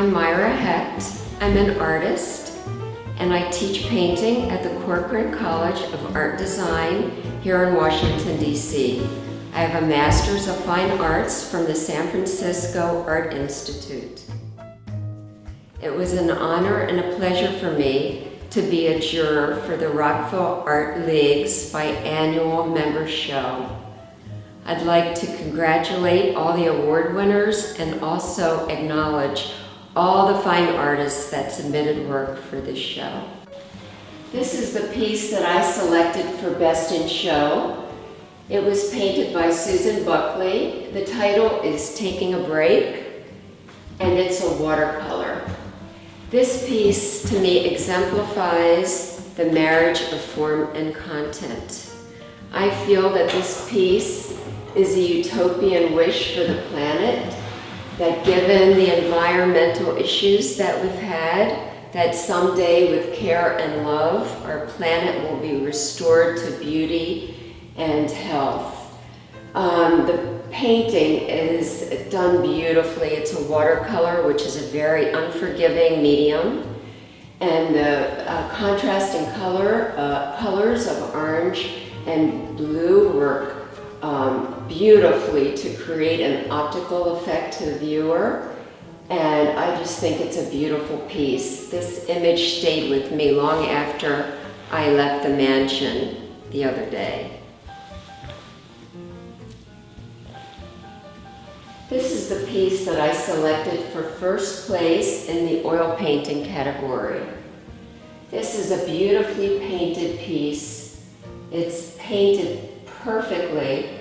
I'm Mira Hect. I'm an artist, and I teach painting at the Corcoran College of Art Design here in Washington, D.C. I have a Master's of Fine Arts from the San Francisco Art Institute. It was an honor and a pleasure for me to be a juror for the Rockville Art League's biannual member show. I'd like to congratulate all the award winners and also acknowledge all the fine artists that submitted work for this show. This is the piece that I selected for Best in Show. It was painted by Susan Buckley. The title is Taking a Break, and it's a watercolor. This piece, to me, exemplifies the marriage of form and content. I feel that this piece is a utopian wish for the planet, that given the environmental issues that we've had, that someday with care and love, our planet will be restored to beauty and health. The painting is done beautifully. It's a watercolor, which is a very unforgiving medium, and the contrasting colors of orange and blue work beautifully to create an optical effect to the viewer, and I just think it's a beautiful piece. This image stayed with me long after I left the mansion the other day. This is the piece that I selected for first place in the oil painting category. This is a beautifully painted piece. It's painted perfectly,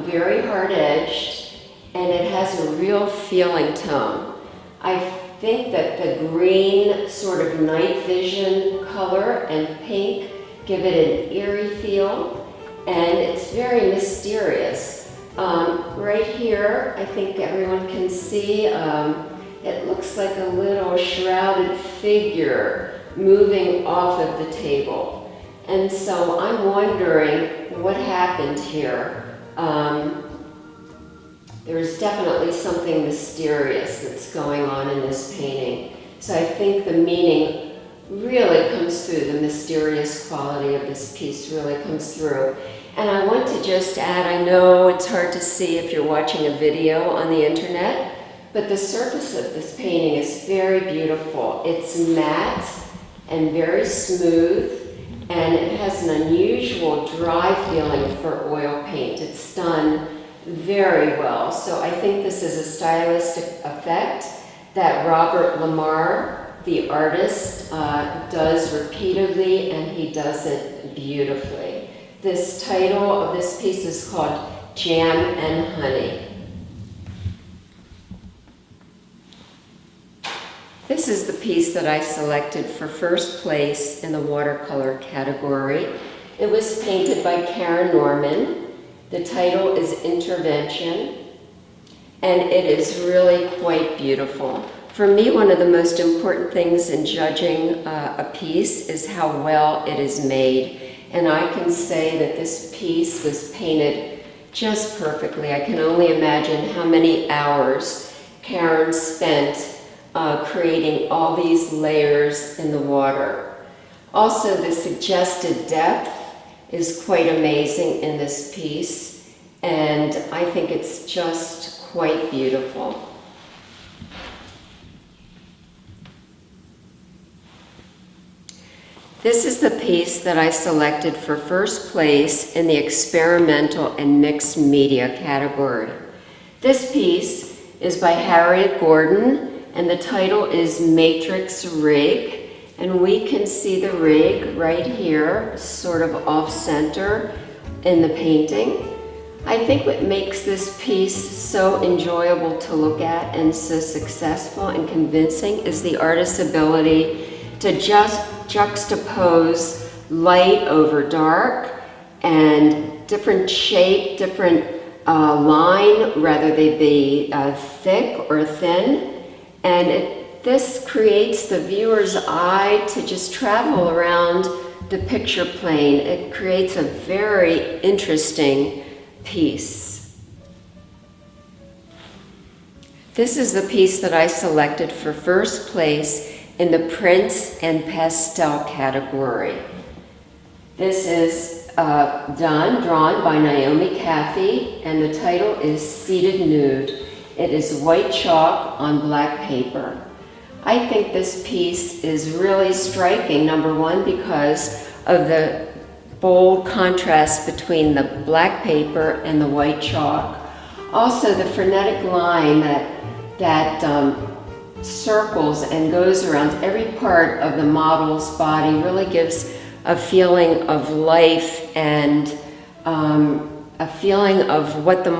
very hard-edged, and it has a real feeling tone. I think that the green sort of night vision color and pink give it an eerie feel, and it's very mysterious. Right here, I think everyone can see, it looks like a little shrouded figure moving off of the table. And so I'm wondering what happened here. There's definitely something mysterious that's going on in this painting. So I think the meaning really comes through, the mysterious quality of this piece really comes through. And I want to just add, I know it's hard to see if you're watching a video on the internet, but the surface of this painting is very beautiful. It's matte and very smooth, and it has an unusual dry feeling for oil paint. It's done very well. So I think this is a stylistic effect that Robert Lamar, the artist, does repeatedly, and he does it beautifully. This title of this piece is called Jam and Honey. This is the piece that I selected for first place in the watercolor category. It was painted by Karen Norman. The title is Intervention, and it is really quite beautiful. For me, one of the most important things in judging a piece is how well it is made. And I can say that this piece was painted just perfectly. I can only imagine how many hours Karen spent creating all these layers in the water. Also, the suggested depth is quite amazing in this piece, and I think it's just quite beautiful. This is the piece that I selected for first place in the experimental and mixed media category. This piece is by Harriet Gordon, and the title is Matrix Rig, and we can see the rig right here, sort of off-center in the painting. I think what makes this piece so enjoyable to look at and so successful and convincing is the artist's ability to just juxtapose light over dark and different shape, different line, whether they be thick or thin. And this creates the viewer's eye to just travel around the picture plane. It creates a very interesting piece. This is the piece that I selected for first place in the prints and pastel category. This is drawn by Naomi Caffey, and the title is Seated Nude. It is white chalk on black paper. I think this piece is really striking, number one, because of the bold contrast between the black paper and the white chalk. Also, the frenetic line that circles and goes around every part of the model's body really gives a feeling of life and a feeling of what the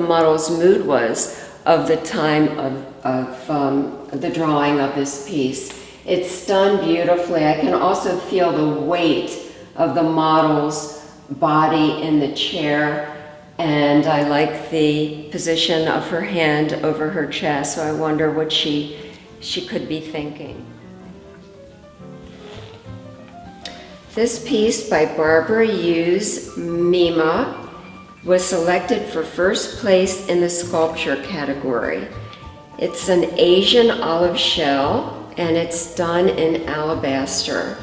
model's mood was of the time of the drawing of this piece. It's done beautifully. I can also feel the weight of the model's body in the chair, and I like the position of her hand over her chest, so I wonder what she could be thinking. This piece by Barbara Hughes Mima was selected for first place in the sculpture category. It's an Asian olive shell, and it's done in alabaster.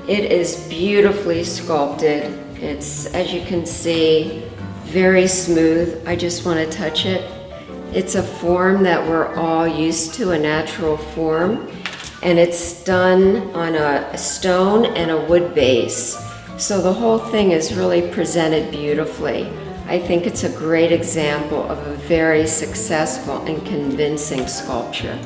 It is beautifully sculpted. It's, as you can see, very smooth. I just want to touch it. It's a form that we're all used to, a natural form, and it's done on a stone and a wood base. So the whole thing is really presented beautifully. I think it's a great example of a very successful and convincing sculpture.